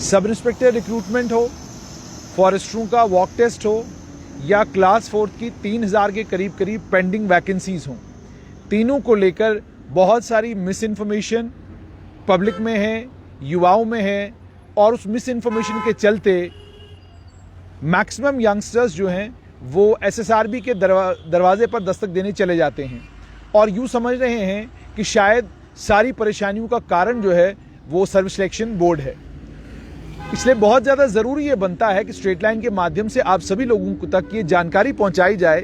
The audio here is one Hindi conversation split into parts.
सब इंस्पेक्टर रिक्रूटमेंट हो, फॉरेस्टरों का वॉक टेस्ट हो या क्लास 4 की 3000 के करीब पेंडिंग वैकेंसीज हों, तीनों को लेकर बहुत सारी मिस इन्फॉर्मेशन पब्लिक में है, युवाओं में है और उस मिस इन्फॉर्मेशन के चलते मैक्सिमम यंगस्टर्स जो हैं वो एसएसआरबी के दरवाजे पर दस्तक देने चले जाते हैं और यूँ समझ रहे हैं कि शायद सारी परेशानियों का कारण जो है वो सर्विस सिलेक्शन बोर्ड है। इसलिए बहुत ज़्यादा ज़रूरी ये बनता है कि स्ट्रेट लाइन के माध्यम से आप सभी लोगों तक ये जानकारी पहुंचाई जाए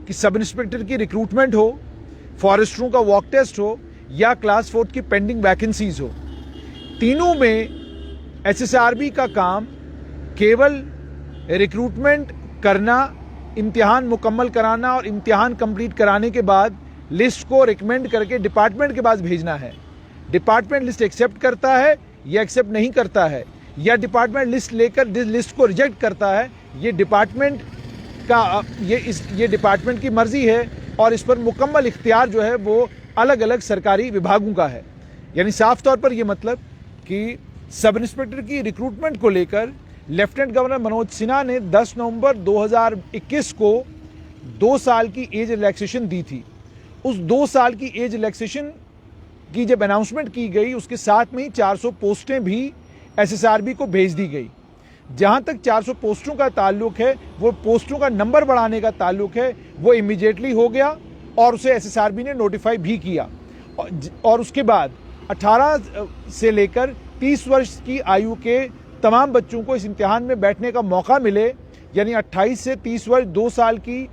कि सब इंस्पेक्टर की रिक्रूटमेंट हो, फॉरेस्टरों का वॉक टेस्ट हो या क्लास 4 की पेंडिंग वैकेंसीज हो, तीनों में एसएसआरबी का काम केवल रिक्रूटमेंट करना, इम्तिहान मुकम्मल कराना और इम्तिहान कंप्लीट कराने के बाद लिस्ट को रिकमेंड करके डिपार्टमेंट के पास भेजना है। डिपार्टमेंट लिस्ट एक्सेप्ट करता है या एक्सेप्ट नहीं करता है या डिपार्टमेंट लिस्ट लेकर लिस्ट को रिजेक्ट करता है, ये डिपार्टमेंट का ये डिपार्टमेंट की मर्जी है और इस पर मुकम्मल इख्तियार जो है वो अलग अलग सरकारी विभागों का है। यानी साफ तौर पर यह मतलब कि सब इंस्पेक्टर की रिक्रूटमेंट को लेकर लेफ्टिनेंट गवर्नर मनोज सिन्हा ने 10 नवंबर 2021 को 2 साल की एज रिलैक्सेशन दी थी। उस 2 साल की एज रिलैक्सेशन की जब अनाउंसमेंट की गई उसके साथ में ही 400 पोस्टें भी एसएसआरबी को भेज दी गई। जहां तक 400 पोस्टों का ताल्लुक है, वो पोस्टों का नंबर बढ़ाने का ताल्लुक है, वो इमीडिएटली हो गया और उसे एसएसआरबी ने नोटिफाई भी किया और उसके बाद 18 से लेकर 30 वर्ष की आयु के तमाम बच्चों को इस इम्तिहान में बैठने का मौका मिले, यानी 28 से 30 वर्ष 2 साल की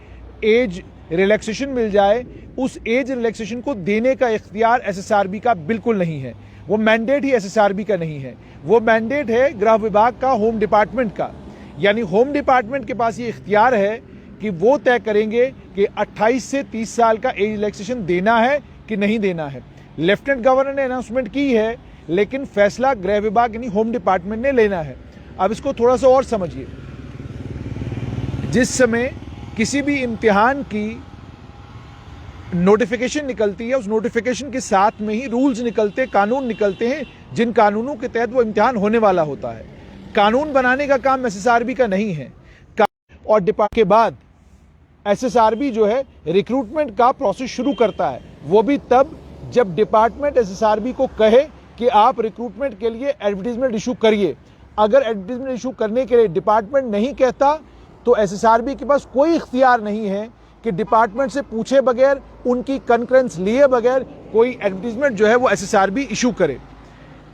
एज रिलैक्सेशन मिल जाए। उस एज रिलैक्सेशन को देने का इख्तियार एसएसआरबी का बिल्कुल नहीं है, वो मैंडेट ही एसएसआरबी का नहीं है, वो मैंडेट है गृह विभाग का, होम डिपार्टमेंट का। यानी होम डिपार्टमेंट के पास ये इख्तियार है कि वो तय करेंगे कि 28 से 30 साल का एज रिलैक्सेशन देना है कि नहीं देना है। लेफ्टिनेंट गवर्नर ने अनाउंसमेंट की है लेकिन फैसला गृह विभाग यानी होम डिपार्टमेंट ने लेना है। अब इसको थोड़ा सा और समझिए, जिस समय किसी भी इम्तिहान की नोटिफिकेशन निकलती है, उस नोटिफिकेशन के साथ में ही रूल्स निकलते, कानून निकलते हैं, जिन कानूनों के तहत वो इम्तिहान होने वाला होता है। कानून बनाने का काम एसएसआरबी का नहीं है और डिपार्टमेंट के बाद एसएसआरबी जो है रिक्रूटमेंट का प्रोसेस शुरू करता है, वो भी तब जब डिपार्टमेंट एसएसआरबी को कहे कि आप रिक्रूटमेंट के लिए एडवर्टीजमेंट इशू करिए। अगर एडवर्टीजमेंट इशू करने के लिए डिपार्टमेंट नहीं कहता तो एसएसआरबी के पास कोई इख्तियार नहीं है कि डिपार्टमेंट से पूछे बगैर, उनकी कंकरेंस लिए बगैर कोई एडवर्टीजमेंट जो है वो एसएसआरबी इशू करे।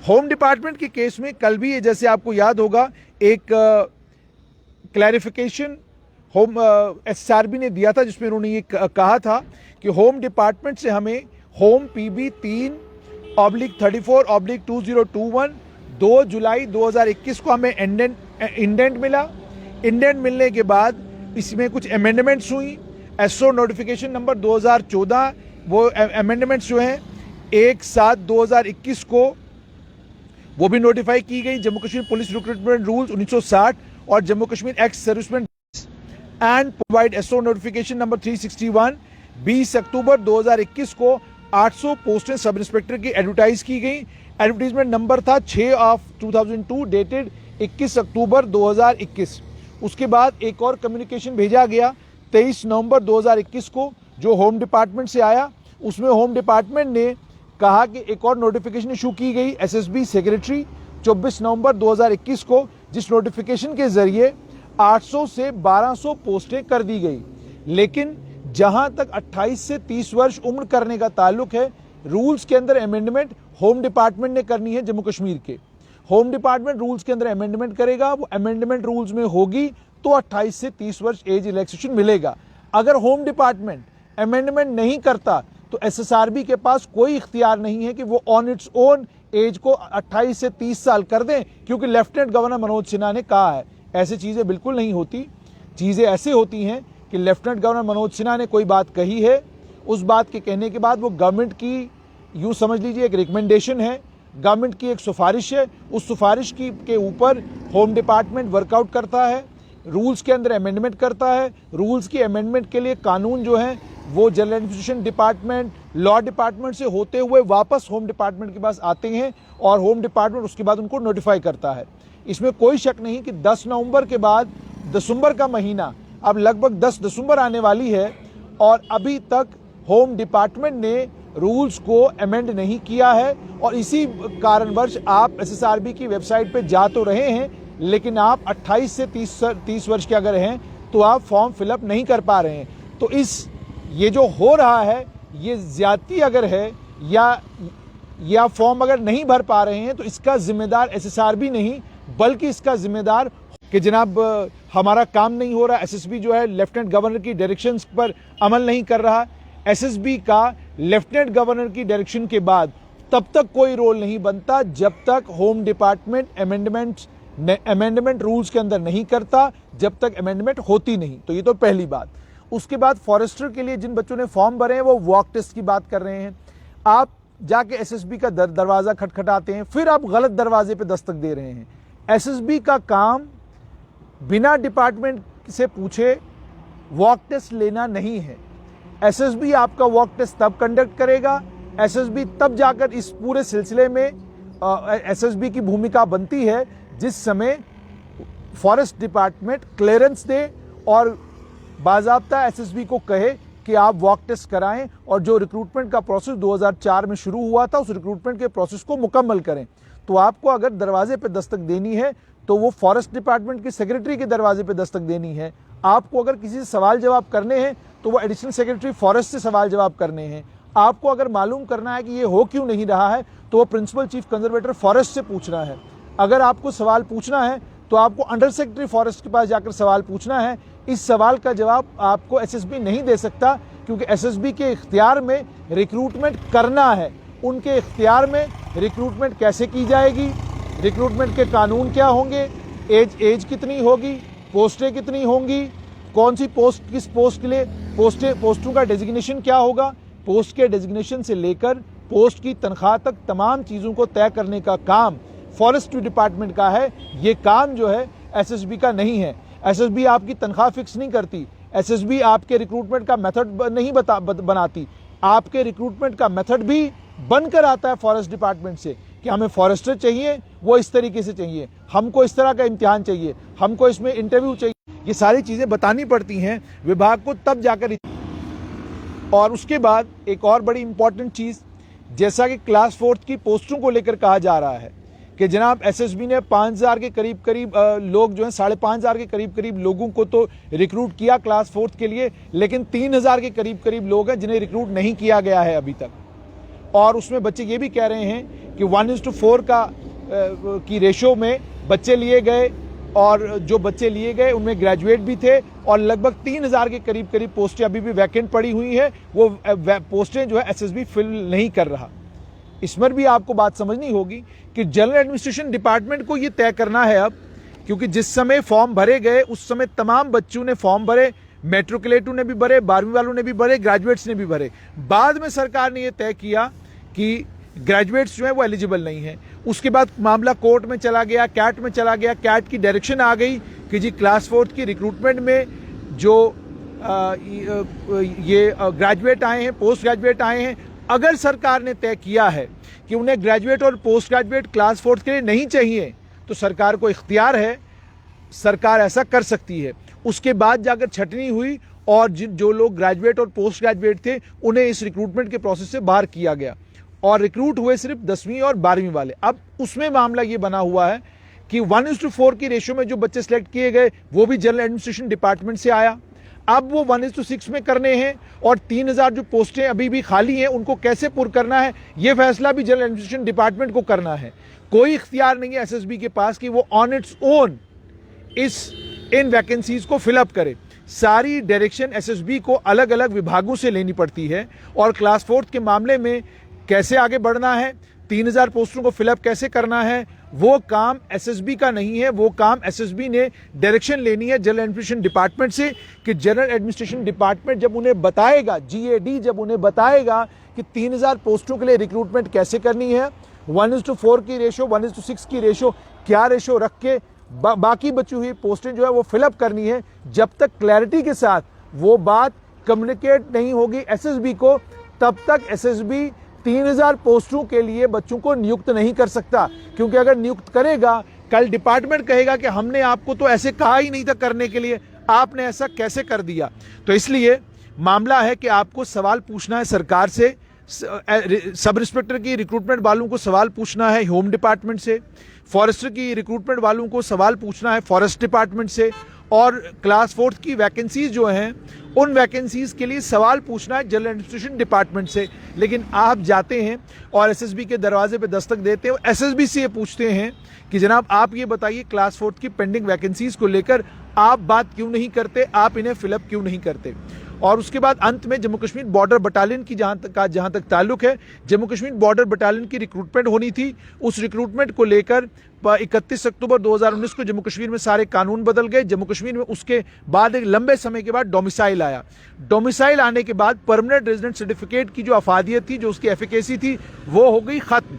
होम डिपार्टमेंट के केस में कल भी, जैसे आपको याद होगा, एक क्लैरिफिकेशन होम एसएसआरबी ने दिया था जिसमें उन्होंने ये कहा था कि होम डिपार्टमेंट से हमें होम PB 3/34/2021 2 जुलाई 2021 को हमें इंडेंट मिला। इंडेंट मिलने के बाद इसमें कुछ अमेंडमेंट्स हुई। एसओ नोटिफिकेशन नंबर 2014, वो अमेंडमेंट्स जो हैं 1/7/2021 को वो भी नोटिफाई की गई। Jammu Kashmir police recruitment rules 1960 और Jammu Kashmir act serviceman and provide SO notification number 361 20 अक्टूबर 2021 को 800 पोस्टें सब इंस्पेक्टर की एडवर्टाइज की गई। एडवर्टीजमेंट नंबर था 6/2002 डेटेड 21 अक्टूबर 2021। उसके बाद एक और कम्युनिकेशन भेजा गया 23 नवंबर 2021 को जो होम डिपार्टमेंट से आया। उसमें होम डिपार्टमेंट ने कहा कि एक और नोटिफिकेशन इशू की गई एसएसबी सेक्रेटरी 24 नवंबर 2021 को, जिस नोटिफिकेशन के जरिए 800 से 1200 पोस्टें कर दी गई। लेकिन जहां तक 28 से 30 वर्ष उम्र करने का ताल्लुक है, रूल्स के अंदर अमेंडमेंट होम डिपार्टमेंट ने करनी है। जम्मू कश्मीर के होम डिपार्टमेंट रूल्स के अंदर अमेंडमेंट करेगा, वो अमेंडमेंट रूल्स में होगी तो 28 से 30 वर्ष एज रिलैक्सेशन मिलेगा। अगर होम डिपार्टमेंट अमेंडमेंट नहीं करता तो एसएसआरबी के पास कोई इख्तियार नहीं है कि वो ऑन इट्स ओन एज को 28 से 30 साल कर दें, क्योंकि लेफ्टिनेंट गवर्नर मनोज सिन्हा ने कहा है। ऐसी चीजें बिल्कुल नहीं होती। चीजें ऐसे होती हैं कि लेफ्टिनेंट गवर्नर मनोज सिन्हा ने कोई बात कही है, उस बात के कहने के बाद वो गवर्नमेंट की, यूं समझ लीजिए, एक रिकमेंडेशन है, गवर्नमेंट की एक सिफारिश है। उस सिफारिश की के ऊपर होम डिपार्टमेंट वर्कआउट करता है, रूल्स के अंदर अमेंडमेंट करता है। रूल्स की अमेंडमेंट के लिए कानून जो है वो general administration department, law department से होते हुए वापस होम डिपार्टमेंट के पास आते हैं और होम डिपार्टमेंट उसके बाद उनको नोटिफाई करता है। इसमें कोई शक नहीं कि 10 नवंबर के बाद दिसंबर का महीना, अब लगभग 10 दिसंबर आने वाली है और अभी तक होम डिपार्टमेंट ने रूल्स को अमेंड नहीं किया है और इसी कारणवश आप एसएसआरबी की वेबसाइट पे जा तो रहे हैं, लेकिन आप 28 से 30 वर्ष के अगर हैं तो आप फॉर्म फिलअप नहीं कर पा रहे हैं। तो ये जो हो रहा है ये ज्यादती अगर है या फॉर्म अगर नहीं भर पा रहे हैं तो इसका जिम्मेदार एसएसआरबी नहीं बल्कि इसका जिम्मेदार कि जनाब हमारा काम नहीं हो रहा, एसएसबी जो है लेफ्टिनेंट गवर्नर की डायरेक्शंस पर अमल नहीं कर रहा। एसएसबी का लेफ्टिनेंट गवर्नर की डायरेक्शन के बाद तब तक कोई रोल नहीं बनता जब तक होम डिपार्टमेंट अमेंडमेंट रूल्स के अंदर नहीं करता, जब तक अमेंडमेंट होती नहीं। तो ये तो पहली बात। उसके बाद फॉरेस्टर के लिए जिन बच्चों ने फॉर्म भरे हैं वो वॉक टेस्ट की बात कर रहे हैं। आप जाके एसएसबी का दरवाजा खटखटाते हैं, फिर आप गलत दरवाजे पे दस्तक दे रहे हैं। एसएसबी का काम बिना डिपार्टमेंट से पूछे वॉक टेस्ट लेना नहीं है। एसएसबी आपका वॉक टेस्ट तब कंडक्ट करेगा, एसएसबी तब जाकर इस पूरे सिलसिले में एसएसबी की भूमिका बनती है जिस समय फॉरेस्ट डिपार्टमेंट क्लियरेंस दे और बाज़ाब्ता एसएसबी को कहे कि आप वॉक टेस्ट कराएं और जो रिक्रूटमेंट का प्रोसेस 2004 में शुरू हुआ था उस रिक्रूटमेंट के प्रोसेस को मुकम्मल करें। तो आपको अगर दरवाजे पे दस्तक देनी है तो वो फॉरेस्ट डिपार्टमेंट के सेक्रेटरी के दरवाजे पे दस्तक देनी है। आपको अगर किसी से सवाल जवाब करने हैं तो वो एडिशनल सेक्रेटरी फॉरेस्ट से सवाल जवाब करने हैं। आपको अगर मालूम करना है कि ये हो क्यों नहीं रहा है तो वो प्रिंसिपल चीफ कंजर्वेटर फॉरेस्ट से पूछना है। अगर आपको सवाल पूछना है तो आपको अंडर सेक्रेटरी फॉरेस्ट के पास जाकर सवाल पूछना है। इस सवाल का जवाब आपको एसएसबी नहीं दे सकता क्योंकि एसएसबी के इख्तियार में रिक्रूटमेंट करना है। उनके इख्तियार में रिक्रूटमेंट कैसे की जाएगी, रिक्रूटमेंट के कानून क्या होंगे, एज कितनी होगी, पोस्टें कितनी होंगी, कौन सी पोस्ट किस पोस्ट के लिए, पोस्टों का डेजिग्नेशन क्या होगा, पोस्ट के डेजिग्नेशन से लेकर पोस्ट की तनख्वाह तक तमाम चीज़ों को तय करने का काम फॉरेस्ट डिपार्टमेंट का है। ये काम जो है एसएसबी का नहीं है। एसएसबी आपकी तनख्वाह फिक्स नहीं करती, एसएसबी आपके रिक्रूटमेंट का मेथड नहीं बनाती। आपके रिक्रूटमेंट का मेथड भी बनकर आता है फॉरेस्ट डिपार्टमेंट से कि हमें फॉरेस्टर चाहिए, वो इस तरीके से चाहिए, हमको इस तरह का इम्तिहान चाहिए, हमको इसमें इंटरव्यू चाहिए। ये सारी चीज़ें बतानी पड़ती हैं विभाग को तब जाकर। और उसके बाद एक और बड़ी इंपॉर्टेंट चीज़, जैसा कि क्लास 4 की पोस्टों को लेकर कहा जा रहा है कि जनाब एसएसबी ने 5000 के करीब लोग जो हैं 5500 के करीब लोगों को तो रिक्रूट किया क्लास 4 के लिए, लेकिन 3000 के करीब लोग हैं जिन्हें रिक्रूट नहीं किया गया है अभी तक। और उसमें बच्चे ये भी कह रहे हैं कि 1:4 की रेशो में बच्चे लिए गए और जो बच्चे लिए गए उनमें ग्रेजुएट भी थे और लगभग 3000 के करीब पोस्टें अभी भी वैकेंट पड़ी हुई हैं। वो पोस्टें जो है एसएसबी फिल नहीं कर रहा। इसमें भी आपको बात समझनी होगी कि जनरल एडमिनिस्ट्रेशन डिपार्टमेंट को ये तय करना है अब, क्योंकि जिस समय फॉर्म भरे गए उस समय तमाम बच्चों ने फॉर्म भरे, मैट्रिकुलेटों ने भी भरे, 12वीं वालों ने भी भरे, ग्रेजुएट्स ने भी भरे। बाद में सरकार ने यह तय किया कि ग्रेजुएट्स जो है वो एलिजिबल नहीं है। उसके बाद मामला कोर्ट में चला गया, कैट में चला गया, कैट की डायरेक्शन आ गई कि जी क्लास 4 की रिक्रूटमेंट में जो ये ग्रेजुएट आए हैं, पोस्ट ग्रेजुएट आए हैं, अगर सरकार ने तय किया है कि उन्हें ग्रेजुएट और पोस्ट ग्रेजुएट क्लास 4 के लिए नहीं चाहिए तो सरकार को इख्तियार है, सरकार ऐसा कर सकती है। उसके बाद जाकर छटनी हुई और जो लोग ग्रेजुएट और पोस्ट ग्रेजुएट थे उन्हें इस रिक्रूटमेंट के प्रोसेस से बाहर किया गया और रिक्रूट हुए सिर्फ 10वीं और 12वीं वाले। अब उसमें मामला ये बना हुआ है कि 1:4 की रेशो में जो बच्चे सिलेक्ट किए गए वो भी जनरल एडमिनिस्ट्रेशन डिपार्टमेंट से आया। अब वो 1:6 में करने हैं और 3000 जो पोस्टें अभी भी खाली हैं उनको कैसे पुर करना है ये फैसला भी जनरल एडमिनिस्ट्रेशन डिपार्टमेंट को करना है। कोई इख्तियार नहीं है एसएसबी के पास कि वो on its own in vacancies को फिलअप करे। सारी डायरेक्शन एसएसबी को अलग अलग विभागों से लेनी पड़ती है और क्लास 4 के मामले में कैसे आगे बढ़ना है, 3000 पोस्टों को फिलअप कैसे करना है, वो काम एसएसबी का नहीं है। वो काम एसएसबी ने डायरेक्शन लेनी है जनरल एडमिनिस्ट्रेशन डिपार्टमेंट से कि जनरल एडमिनिस्ट्रेशन डिपार्टमेंट जब उन्हें बताएगा, जीएडी जब उन्हें बताएगा कि 3000 पोस्टों के लिए रिक्रूटमेंट कैसे करनी है, 1:4 की रेशो, 1:6 की रेशो, क्या रेशो रख के बाकी बची हुई पोस्टें जो है वो फिलअप करनी है, जब तक क्लैरिटी के साथ वो बात कम्युनिकेट नहीं होगी एसएसबी को, तब तक एसएसबी 3000 पोस्टों के लिए बच्चों को नियुक्त नहीं कर सकता। क्योंकि अगर नियुक्त करेगा, कल डिपार्टमेंट कहेगा कि हमने आपको तो ऐसे कहा ही नहीं था करने के लिए, आपने ऐसा कैसे कर दिया। तो इसलिए मामला है कि आपको सवाल पूछना है सरकार से, सब इंस्पेक्टर की रिक्रूटमेंट वालों को सवाल पूछना है होम डिपार्टमेंट से, फॉरेस्टर की रिक्रूटमेंट वालों को सवाल पूछना है फॉरेस्ट डिपार्टमेंट से, और क्लास 4 की वैकेंसीज जो हैं उन वैकेंसीज के लिए सवाल पूछना है जनरल एडमिनिस्ट्रेशन डिपार्टमेंट से। लेकिन आप जाते हैं और एसएसबी के दरवाजे पे दस्तक देते हैं, एसएसबी से ये पूछते हैं कि जनाब आप ये बताइए क्लास 4 की पेंडिंग वैकेंसीज को लेकर आप बात क्यों नहीं करते, आप इन्हें फिलअप क्यों नहीं करते। और उसके बाद अंत में जम्मू कश्मीर बॉर्डर बटालियन की जहां तक ताल्लुक है, जम्मू कश्मीर बॉर्डर बटालियन की रिक्रूटमेंट होनी थी। उस रिक्रूटमेंट को लेकर 31 अक्टूबर 2019 को जम्मू कश्मीर में सारे कानून बदल गए। जम्मू कश्मीर में उसके बाद एक लंबे समय के बाद डोमिसाइल आया। डोमिसाइल आने के बाद परमानेंट रेजिडेंट सर्टिफिकेट की जो अफादियत थी, जो उसकी एफिकेसी थी, वो हो गई खत्म।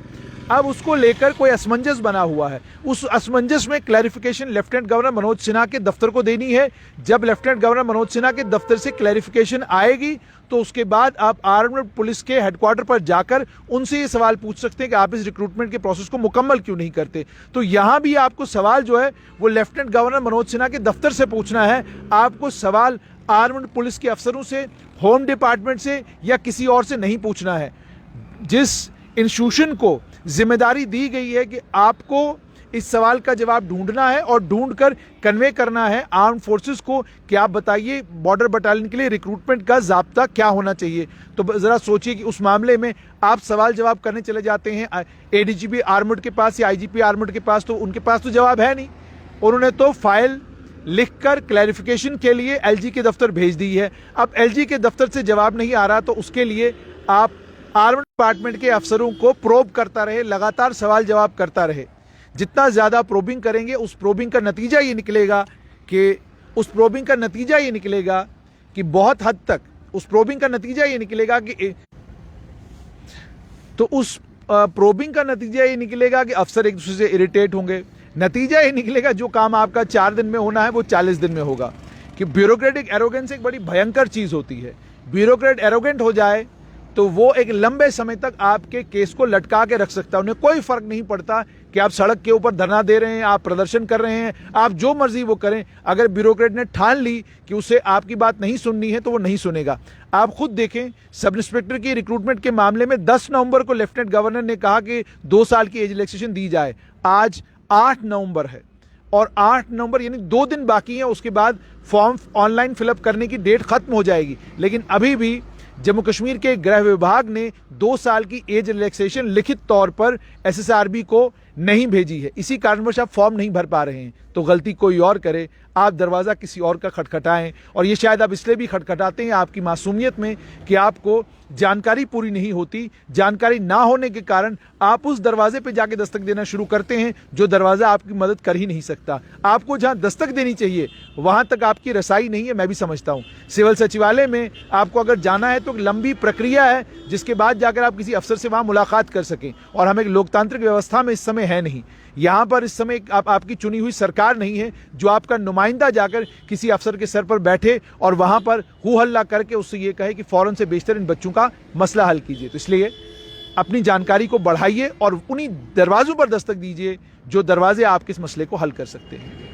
अब उसको लेकर कोई असमंजस बना हुआ है। उस असमंजस में clarification lieutenant governor Manoj Sinha के दफ्तर को देनी है। जब लेफ्टिनेंट गवर्नर मनोज सिन्हा के दफ्तर से क्लैरिफिकेशन आएगी तो उसके बाद आप आर्म्ड पुलिस के हेडक्वार्टर पर जाकर उनसे ये सवाल पूछ सकते हैं कि आप इस रिक्रूटमेंट के प्रोसेस को मुकम्मल क्यों नहीं करते। तो यहां भी आपको सवाल जो है वो लेफ्टिनेंट गवर्नर मनोज सिन्हा के दफ्तर से पूछना है। आपको सवाल आर्म्ड पुलिस के अफसरों से, होम डिपार्टमेंट से या किसी और से नहीं पूछना है। जिस इंस्टीट्यूशन को जिम्मेदारी दी गई है कि आपको इस सवाल का जवाब ढूंढना है और ढूंढकर कन्वे करना है आर्म फोर्सेस को कि आप बताइए बॉर्डर बटालियन के लिए रिक्रूटमेंट का ज़ाब्ता क्या होना चाहिए। तो ज़रा सोचिए कि उस मामले में आप सवाल जवाब करने चले जाते हैं एडीजीपी आर्मड के पास या आईजीपी आर्मड के पास, तो उनके पास तो जवाब है नहीं। उन्होंने तो फाइल लिखकर क्लैरिफिकेशन के लिए एलजी के दफ्तर भेज दी है। अब एलजी के दफ्तर से जवाब नहीं आ रहा तो उसके लिए आप आर्मड डिपार्टमेंट के अफसरों को प्रोब करता रहे, लगातार सवाल जवाब करता रहे। जितना ज़्यादा प्रोबिंग करेंगे उस प्रोबिंग का नतीजा ये निकलेगा कि बहुत हद तक उस प्रोबिंग का नतीजा ये निकलेगा कि अफसर एक दूसरे से इरिटेट होंगे। नतीजा ये निकलेगा जो काम आपका 4 दिन में होना है वो 40 दिन में होगा। कि ब्यूरोक्रेटिक एरोगेंस एक बड़ी भयंकर चीज़ होती है। ब्यूरोक्रेट एरोगेंट हो जाए तो वो एक लंबे समय तक आपके केस को लटका के रख सकता है। उन्हें कोई फर्क नहीं पड़ता कि आप सड़क के ऊपर धरना दे रहे हैं, आप प्रदर्शन कर रहे हैं, आप जो मर्जी वो करें। अगर ब्यूरोक्रेट ने ठान ली कि उसे आपकी बात नहीं सुननी है तो वो नहीं सुनेगा। आप खुद देखें, सब इंस्पेक्टर की रिक्रूटमेंट के मामले में 10 नवंबर को लेफ्टिनेंट गवर्नर ने कहा कि 2 साल की एज रिलैक्सेशन दी जाए। आज 8 नवंबर है और 8 नवंबर यानी 2 दिन बाकी है। उसके बाद फॉर्म ऑनलाइन फिलअप करने की डेट खत्म हो जाएगी। लेकिन अभी भी जम्मू कश्मीर के गृह विभाग ने 2 साल की एज रिलैक्सेशन लिखित तौर पर एसएसआरबी को नहीं भेजी है। इसी कारणवश आप फॉर्म नहीं भर पा रहे हैं। तो गलती कोई और करे, आप दरवाज़ा किसी और का खटखटाएं। और ये शायद आप इसलिए भी खटखटाते हैं आपकी मासूमियत में कि आपको जानकारी पूरी नहीं होती। जानकारी ना होने के कारण आप उस दरवाजे पे जाके दस्तक देना शुरू करते हैं जो दरवाज़ा आपकी मदद कर ही नहीं सकता। आपको जहां दस्तक देनी चाहिए वहां तक आपकी रसाई नहीं है। मैं भी समझता हूं सिविल सचिवालय में आपको अगर जाना है तो लंबी प्रक्रिया है जिसके बाद जाकर आप किसी अफसर से वहां मुलाकात कर सकें। और हम एक लोकतांत्रिक व्यवस्था में इस समय है नहीं। यहाँ पर इस समय आपकी चुनी हुई सरकार नहीं है जो आपका नुमाइंदा जाकर किसी अफसर के सर पर बैठे और वहाँ पर हू हल्ला करके उससे ये कहे कि फ़ौरन से बेशतर इन बच्चों का मसला हल कीजिए। तो इसलिए अपनी जानकारी को बढ़ाइए और उन्हीं दरवाज़ों पर दस्तक दीजिए जो दरवाजे आपके इस मसले को हल कर सकते हैं।